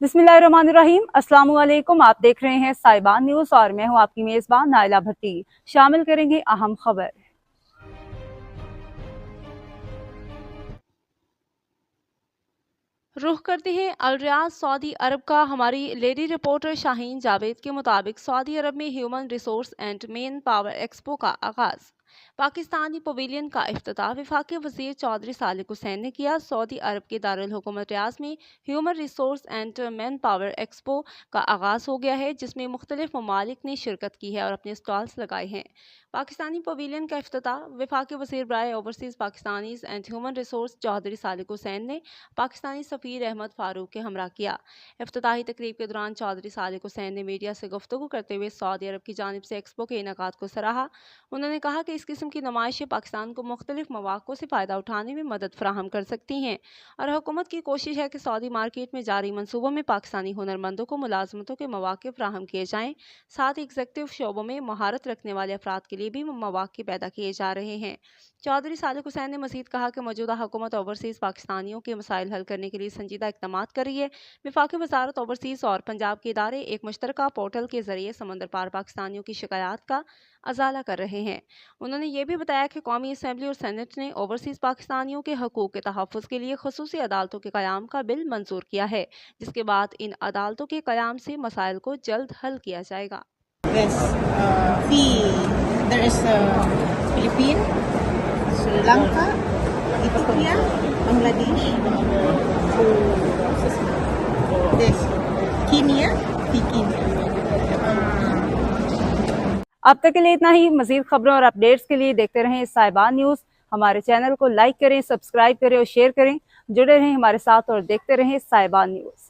बिस्मिल्लाहिर्रहमानिर्रहीम। अस्सलाम वालेकुम। आप देख रहे हैं साइबान न्यूज़ और मैं हूं आपकी मेज़बान नाइला भट्टी। शामिल करेंगे अहम खबर। रुख करते हैं अल रियाद सऊदी अरब का। हमारी लेडी रिपोर्टर शाहीन जावेद के मुताबिक सऊदी अरब में human resource and man power expo का आगाज। पाकिस्तानी पवेलियन का इफ्तिताह वफाकी वज़ीर चौधरी सालिक हुसैन ने किया। सऊदी अरब के दारुल हुकूमत रियाद में human resource and man power expo का आगाज हो गया है, जिसमें मुख्तलिफ ममालिक ने शिरकत की है और अपने स्टॉल्स लगाए हैं। पाकिस्तानी पवेलियन का इफ्तिताह वफाकी वज़ीर बराए overseas Pakistanis and human resource Chaudhry Salik Hussain ने पाकिस्तानी सफ़ीर अहमद फ़ारूक के हमरा किया। इफ्तिताही तकरीब के दौरान चौधरी सालिक हुसैन ने मीडिया से गुफ्तगू करते हुए सऊदी अरब की जानिब से एक्सपो के इनेकाद को सराहा। उन्होंने कहा कि इस किस्म की नुमाइशें पाकिस्तान को मुख्तलिफ मौक़ों से फ़ायदा उठाने में मदद फराहम कर सकती हैं और हुकूमत की कोशिश है कि सऊदी मार्केट में जारी मनसूबों में पाकिस्तानी हुनरमंदों को मुलाजमतों के मौक़े फराहम किए जाएँ। साथ ही एग्जीक्यूटिव शोबों में महारत रखने वाले अफराद के लिए भी मौक़े पैदा किए जा रहे हैं। चौधरी सालिक हुसैन ने मज़ीद कहा कि मौजूदा हुकूमत ओवरसीज़ पाकिस्तानियों के मसाइल हल करने के लिए संजीदा इक़दामात कर रही है। वफाकी वज़ारत ओवरसीज़ और पंजाब के इदारे एक मुश्तरका पोर्टल के ज़रिए समंदर पार पाकिस्तानियों की शिकायत का अजाला कर रहे हैं। उन्होंने ये भी बताया कि कौमी असम्बली और सेनेट ने ओवरसीज़ पाकिस्तानियों के हकूक़ के तहफ़्फ़ुज़ के लिए ख़ुसूसी अदालतों के क़याम का बिल मंजूर किया है, जिसके बाद इन अदालतों के क़याम से मसाइल को जल्द हल किया जाएगा। There is Philippines, Sri Lanka, Ethiopia, Bangladesh, this Kenya, Kenya. अब तक के लिए इतना ही। मज़ीद खबरों और अपडेट्स के लिए देखते रहें साइबान न्यूज़। हमारे चैनल को लाइक करें, सब्सक्राइब करें और शेयर करें। जुड़े रहें हमारे साथ और देखते रहें साइबान न्यूज़।